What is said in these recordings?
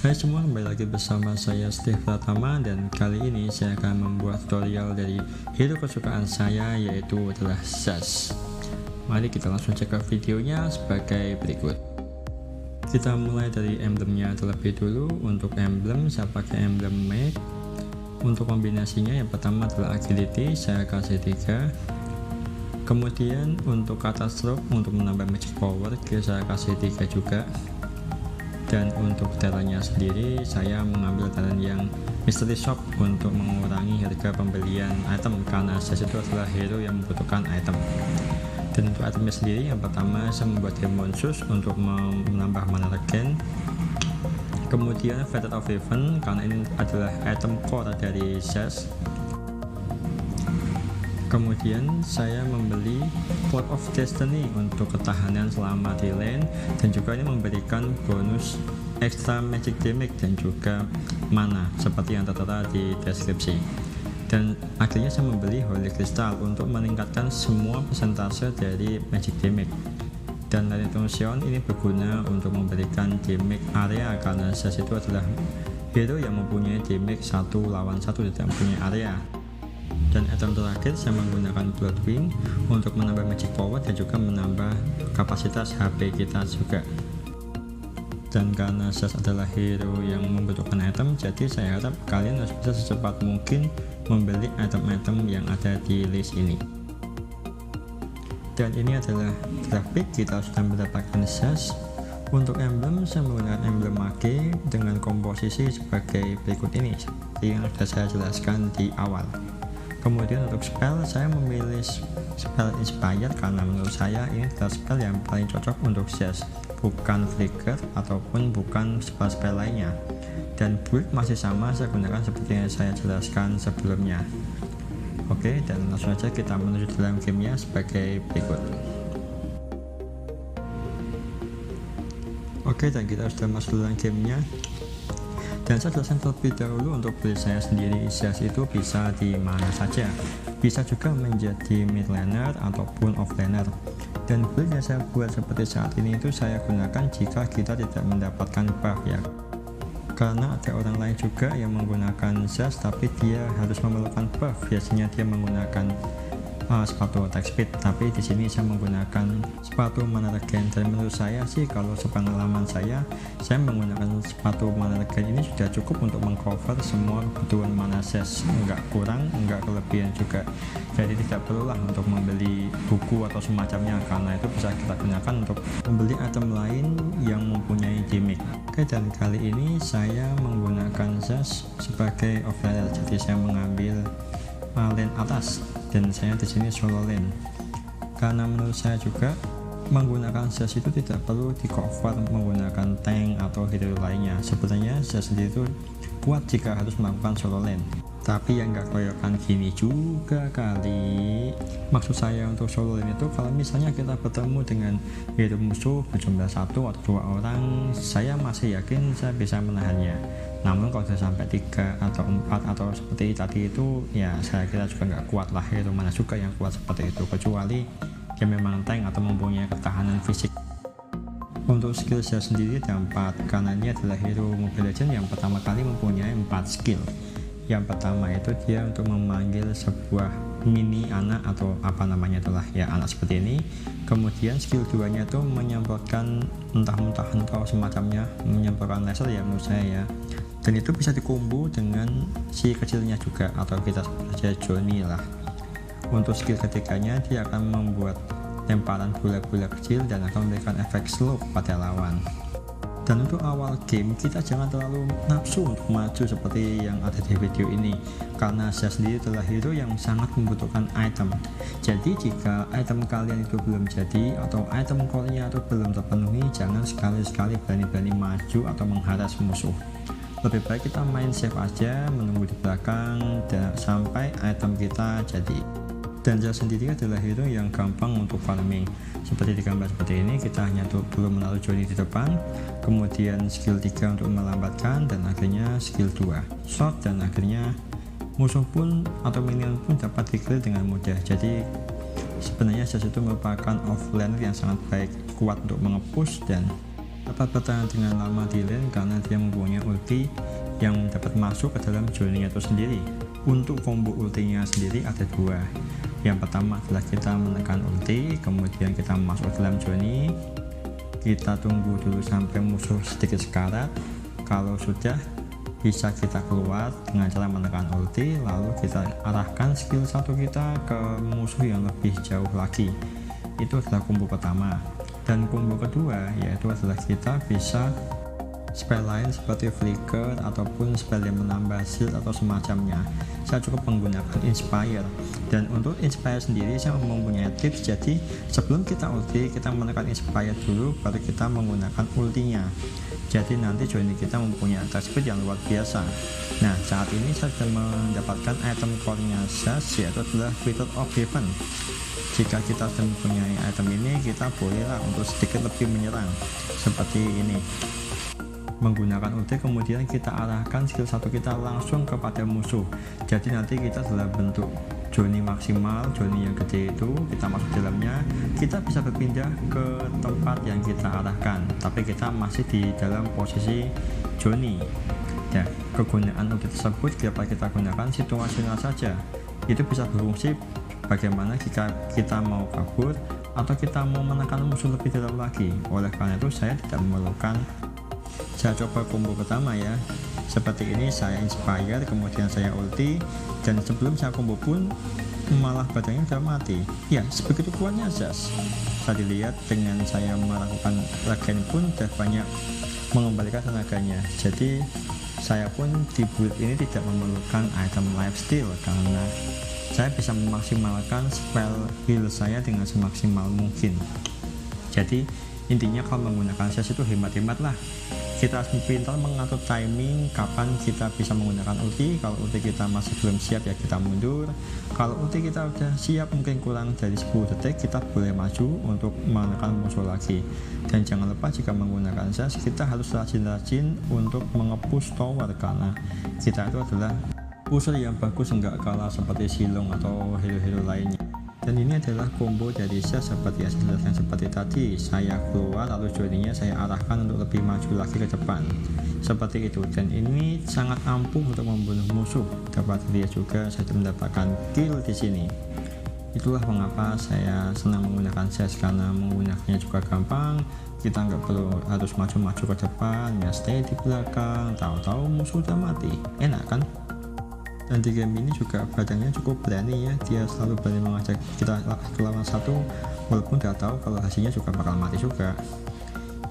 Hai semua, kembali lagi bersama saya Steve Pratama, dan kali ini saya akan membuat tutorial dari hero kesukaan saya, yaitu adalah Zaz. Mari kita langsung cek ke videonya sebagai berikut. Kita mulai dari emblemnya terlebih dulu. Untuk emblem saya pakai emblem Mage. Untuk kombinasinya yang pertama adalah agility, saya kasih 3. Kemudian untuk catastrophe untuk menambah magic power saya kasih 3 juga. Dan untuk talentnya sendiri saya mengambil talent yang mystery shop untuk mengurangi harga pembelian item, karena Zaz itu adalah hero yang membutuhkan item. Dan untuk itemnya sendiri yang pertama saya membuat Demon Shoes untuk menambah mana regen. Kemudian Feather of Heaven karena ini adalah item core dari Zaz. Kemudian saya membeli Cloud of Destiny untuk ketahanan selama di lane, dan juga ini memberikan bonus extra magic damage dan juga mana seperti yang tertera di deskripsi. Dan akhirnya saya membeli Holy Crystal untuk meningkatkan semua persentase dari magic damage. Dan Retribution ini berguna untuk memberikan damage area, karena Zaz itu adalah hero yang mempunyai damage 1 lawan 1, tidak mempunyai area. Dan item terakhir saya menggunakan Bloodwing untuk menambah magic power dan juga menambah kapasitas HP kita juga. Dan karena Zaz adalah hero yang membutuhkan item, jadi saya harap kalian harus bisa secepat mungkin membeli item-item yang ada di list ini. Dan ini adalah grafik kita sudah mendapatkan Zaz. Untuk emblem saya menggunakan emblem Mage dengan komposisi sebagai berikut ini, seperti yang sudah saya jelaskan di awal. Kemudian untuk spell saya memilih spell Inspired karena menurut saya ini adalah spell yang paling cocok untuk Zaz, bukan Flicker ataupun bukan spell-spell lainnya. Dan build masih sama, saya gunakan seperti yang saya jelaskan sebelumnya. Oke, dan langsung saja kita menuju dalam gamenya sebagai berikut. Oke, dan kita sudah masuk dalam gamenya. Dan saya jelaskan terlebih dahulu, untuk build saya sendiri Zaz itu bisa di mana saja, bisa juga menjadi mid laner ataupun off laner. Dan build yang saya buat seperti saat ini itu saya gunakan jika kita tidak mendapatkan buff ya, karena ada orang lain juga yang menggunakan Zaz tapi dia harus memerlukan buff, biasanya dia menggunakan sepatu attack speed, tapi di sini saya menggunakan sepatu mana regen. Dan menurut saya sih, kalau sepengalaman saya menggunakan sepatu mana regen ini sudah cukup untuk mengcover semua kebutuhan mana Zaz, enggak kurang, enggak kelebihan juga. Jadi tidak perlulah untuk membeli buku atau semacamnya, karena itu bisa kita gunakan untuk membeli item lain yang mempunyai gimmick. Oke, dan kali ini saya menggunakan Zaz sebagai offlaner, jadi saya mengambil lane atas, dan saya di sini solo lane, karena menurut saya juga menggunakan Zaz itu tidak perlu di cover menggunakan tank atau hero lainnya. Sebenarnya Zaz sendiri itu kuat jika harus melakukan solo lane, tapi yang nggak koyokan gini juga kali. Maksud saya untuk solo lane itu kalau misalnya kita bertemu dengan hero musuh berjumlah 1 atau 2 orang, saya masih yakin saya bisa menahannya. Namun kalau sudah sampai 3 atau 4 atau seperti tadi itu, ya saya kira juga nggak kuat lah. Hero mana juga yang kuat seperti itu, kecuali dia memang tank atau mempunyai ketahanan fisik. Untuk skill saya sendiri ada 4, karena ini adalah hero Mobile Legends yang pertama kali mempunyai 4 skill. Yang pertama itu dia untuk memanggil sebuah mini anak atau apa namanya, itulah ya anak seperti ini. Kemudian skill 2 nya itu menyemprotkan entah-entah atau semacamnya, menyemprotkan laser ya menurut saya ya. Dan itu bisa dikombo dengan si kecilnya juga, atau kita sebut saja Johnny lah. Untuk skill ketiganya dia akan membuat lemparan bola-bola kecil dan akan memberikan efek slow pada lawan. Dan untuk awal game kita jangan terlalu nafsu untuk maju seperti yang ada di video ini, karena saya sendiri adalah hero yang sangat membutuhkan item. Jadi jika item kalian itu belum jadi atau item core-nya itu belum terpenuhi, jangan sekali-sekali berani-berani maju atau mengharas musuh. Lebih baik kita main safe aja, menunggu di belakang dan sampai item kita jadi. Dan Zaz sendiri adalah hero yang gampang untuk farming. Seperti di gambar seperti ini, kita hanya perlu menaruh Johnny di depan, kemudian skill 3 untuk melambatkan, dan akhirnya skill 2 shot, dan akhirnya musuh pun atau minion pun dapat di-kill dengan mudah. Jadi sebenarnya Zaz itu merupakan offlaner yang sangat baik, kuat untuk mengepush dan dapat bertahan dengan lama di lane karena dia mempunyai ulti yang dapat masuk ke dalam journey itu sendiri. Untuk combo ultinya sendiri ada dua. Yang pertama adalah kita menekan ulti, kemudian kita masuk ke dalam journey, kita tunggu dulu sampai musuh sedikit sekarat. Kalau sudah, bisa kita keluar dengan cara menekan ulti, lalu kita arahkan skill 1 kita ke musuh yang lebih jauh lagi. Itu adalah combo pertama. Dan combo kedua yaitu adalah kita bisa spell lain seperti flicker ataupun spell yang menambah shield atau semacamnya. Saya cukup menggunakan inspire, dan untuk inspire sendiri saya mempunyai tips. Jadi sebelum kita ulti, kita menekan inspire dulu, baru kita menggunakan ultinya. Jadi nanti journey kita mempunyai attack speed yang luar biasa. Nah, saat ini saya sudah mendapatkan item core-nya Zas, yaitu adalah Wither of Heaven. Jika kita sudah mempunyai item ini, kita bolehlah untuk sedikit lebih menyerang seperti ini. Menggunakan ulti, kemudian kita arahkan skill 1 kita langsung kepada musuh. Jadi nanti kita dalam bentuk journey maksimal, journey yang gede itu kita masuk dalamnya, kita bisa berpindah ke tempat yang kita arahkan, tapi kita masih di dalam posisi journey. Ya, kegunaan ulti tersebut dapat kita gunakan situasional saja. Itu bisa berfungsi bagaimana jika kita mau kabur atau kita mau menekan musuh lebih dalam lagi. Oleh karena itu saya tidak memerlukan. Saya coba combo pertama ya, seperti ini. Saya inspire, kemudian saya ulti, dan sebelum saya combo pun malah badannya sudah mati. Ya, sebegitu kuatnya Zas. Saya dilihat dengan saya melakukan regen pun sudah banyak mengembalikan tenaganya. Jadi saya pun di build ini tidak memerlukan item lifesteal karena saya bisa memaksimalkan spell heal saya dengan semaksimal mungkin. Jadi intinya kalau menggunakan Zas itu hemat-hemat lah. Kita harus pintar mengatur timing kapan kita bisa menggunakan ulti. Kalau ulti kita masih belum siap ya kita mundur. Kalau ulti kita udah siap, mungkin kurang dari 10 detik, kita boleh maju untuk menekan musuh lagi. Dan jangan lupa jika menggunakan Zas, kita harus rajin-rajin untuk mengepush tower, karena kita itu adalah pusher yang bagus, enggak kalah seperti Silong atau hero-hero lainnya. Dan ini adalah combo dari Zas seperti yang saya jelaskan seperti tadi. Saya keluar lalu journey-nya saya arahkan untuk lebih maju lagi ke depan, seperti itu. Dan ini sangat ampuh untuk membunuh musuh. Dapat dilihat juga saya mendapatkan kill di sini. Itulah mengapa saya senang menggunakan Zas, karena menggunakannya juga gampang. Kita nggak perlu harus maju-maju ke depan, ya stay di belakang, tahu-tahu musuh udah mati. Enak kan? Dan di game ini juga badannya cukup berani ya, dia selalu berani mengajak kita ke lawan satu, walaupun udah tahu kalau hasilnya juga bakal mati juga.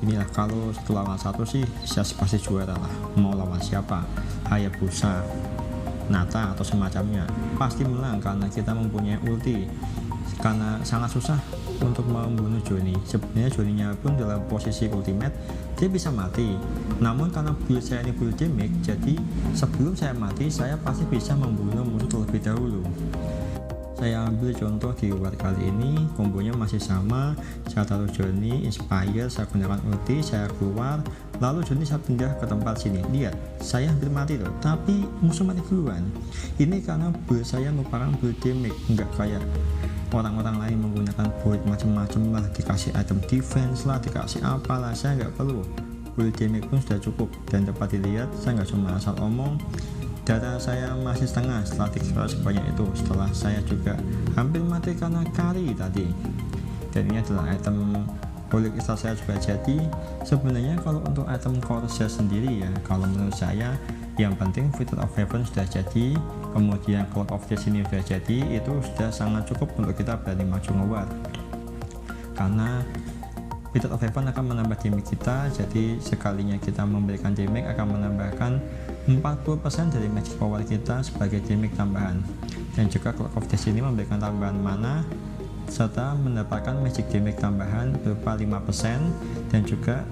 Inilah kalau lawan satu sih Zas pasti juara lah, mau lawan siapa, Hayabusa, Nata atau semacamnya, pasti menang karena kita mempunyai ulti. Karena sangat susah untuk membunuh Johnny. Sebenarnya Johnny-nya pun dalam posisi ultimate dia bisa mati, namun karena build saya ini build damage, jadi sebelum saya mati saya pasti bisa membunuh musuh terlebih dahulu. Saya ambil contoh di war kali ini, kombonya masih sama. Saya taruh Johnny, inspire, saya gunakan ulti, saya keluar, lalu Johnny saya pindah ke tempat sini. Lihat, saya hampir mati loh, tapi musuh mati duluan. Ini karena build saya merupakan build damage, nggak kayak orang-orang lain menggunakan build macam-macam lah, dikasih item defense lah, dikasih apalah. Saya nggak perlu, build damage pun sudah cukup. Dan dapat dilihat saya nggak cuma asal omong, darah saya masih setengah setelah dikira sebanyak itu, setelah saya juga hampir mati karena kari tadi. Dan ini adalah item Holy Crystal saya juga jadi. Sebenarnya kalau untuk item core saya sendiri ya, kalau menurut saya yang penting Wither of Heaven sudah jadi, kemudian Cloud of Destiny sudah jadi, itu sudah sangat cukup untuk kita berani maju nge-war. Karena Wither of Heaven akan menambah damage kita, jadi sekalinya kita memberikan damage akan menambahkan 40% dari magic power kita sebagai damage tambahan. Dan juga Cloud of Destiny memberikan tambahan mana serta mendapatkan magic damage tambahan berupa 5%, dan juga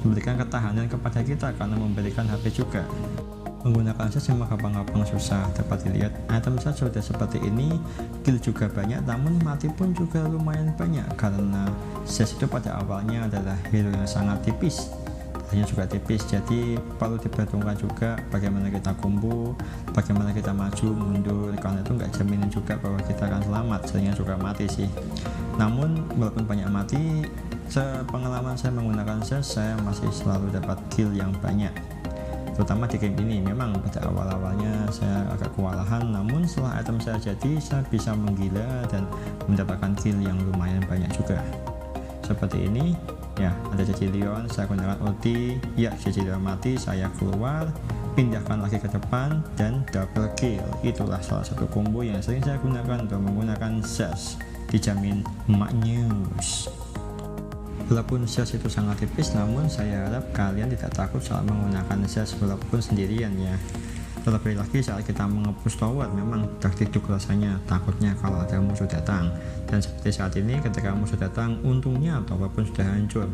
memberikan ketahanan kepada kita karena memberikan HP juga. Menggunakan Zas memang gampang-gampang susah. Dapat dilihat item Zas sudah seperti ini, kill juga banyak, namun mati pun juga lumayan banyak karena Zas itu pada awalnya adalah hero yang sangat tipis, hanya juga tipis, jadi perlu diperhitungkan juga bagaimana kita combo, bagaimana kita maju mundur, karena itu nggak jaminan juga bahwa kita akan selamat, seringnya juga mati sih. Namun walaupun banyak mati, sepengalaman saya menggunakan Zas, saya masih selalu dapat kill yang banyak. terutama di game ini. Memang pada awal-awalnya saya agak kewalahan, namun setelah item saya jadi, saya bisa menggila dan mendapatkan kill yang lumayan banyak juga. Seperti ini ya, ada Cecilion, saya gunakan ulti, ya Cecilion mati, saya keluar, pindahkan lagi ke depan, dan double kill. Itulah salah satu combo yang sering saya gunakan untuk menggunakan Zers. Dijamin maknyus. Walaupun Zers itu sangat tipis, namun saya harap kalian tidak takut saat menggunakan Zers walaupun sendirian ya. Terlebih lagi saat kita mengepus tower, memang taktik rasanya, takutnya kalau ada musuh datang. Dan seperti saat ini, ketika musuh datang, untungnya tower pun sudah hancur.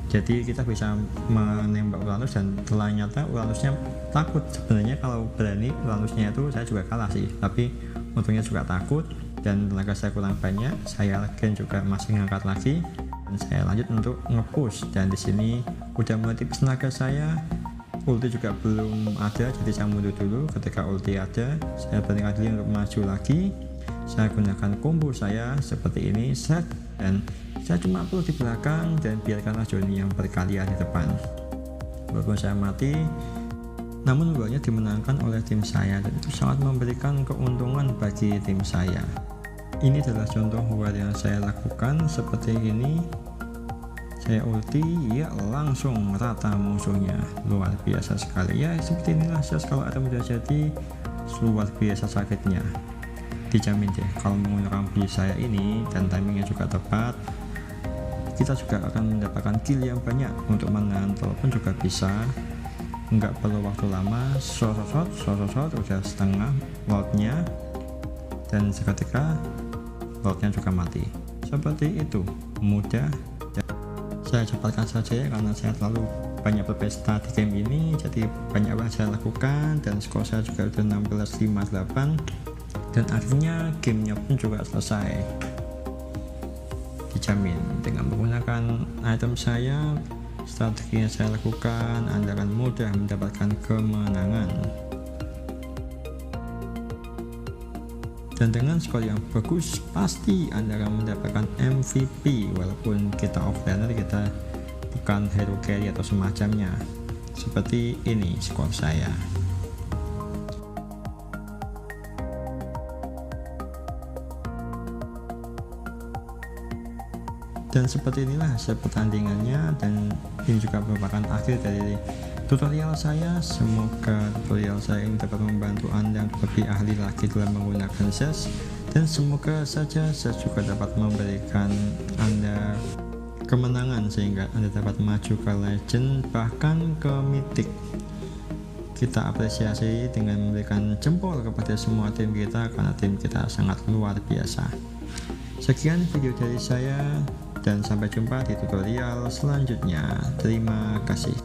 Jadi kita bisa menembak Uranus, dan ternyata Uranusnya takut. Sebenarnya kalau berani Uranusnya itu saya juga kalah sih, tapi untungnya juga takut. Dan tenaga saya kurang banyak, saya lagi juga masih ngangkat lagi, dan saya lanjut untuk ngepush. Dan di sini udah mulai tipis tenaga saya, ulti juga belum ada, jadi saya mundur dulu. Ketika ulti ada, saya beranikan diri untuk maju lagi. Saya gunakan combo saya seperti ini, set, dan saya cuma perlu di belakang dan biarkanlah Johnny yang berkalian di depan. Walaupun saya mati, namun duelnya dimenangkan oleh tim saya, dan itu sangat memberikan keuntungan bagi tim saya. Ini adalah contoh war yang saya lakukan seperti ini. Saya ulti, ya langsung rata musuhnya, luar biasa sekali ya. Seperti inilah Zers kalau ada mudah jadi, luar biasa sakitnya. Dijamin deh kalau menggunakan build saya ini dan timingnya juga tepat, kita juga akan mendapatkan kill yang banyak. Untuk menahan telepon juga bisa, nggak perlu waktu lama. Shot udah setengah loadnya, dan seketika loadnya juga mati. Seperti itu, mudah. Saya cepatkan saja ya, karena saya terlalu banyak berpesta di game ini, jadi banyak yang saya lakukan, dan skor saya juga udah 16-58, dan akhirnya gamenya pun juga selesai. Dijamin dengan menggunakan item saya, strategi yang saya lakukan, Anda akan mudah mendapatkan kemenangan. Dan dengan skor yang bagus, pasti Anda akan mendapatkan MVP. Walaupun kita offlaner, kita bukan hero carry atau semacamnya. Seperti ini skor saya. Dan seperti inilah hasil pertandingannya, dan ini juga merupakan akhir dari tutorial saya. Semoga tutorial saya ini dapat membantu Anda lebih ahli lagi dalam menggunakan Zers, dan semoga saja Zers juga dapat memberikan Anda kemenangan sehingga Anda dapat maju ke legend, bahkan ke mythic. Kita apresiasi dengan memberikan jempol kepada semua tim kita, karena tim kita sangat luar biasa. Sekian video dari saya, dan sampai jumpa di tutorial selanjutnya. Terima kasih.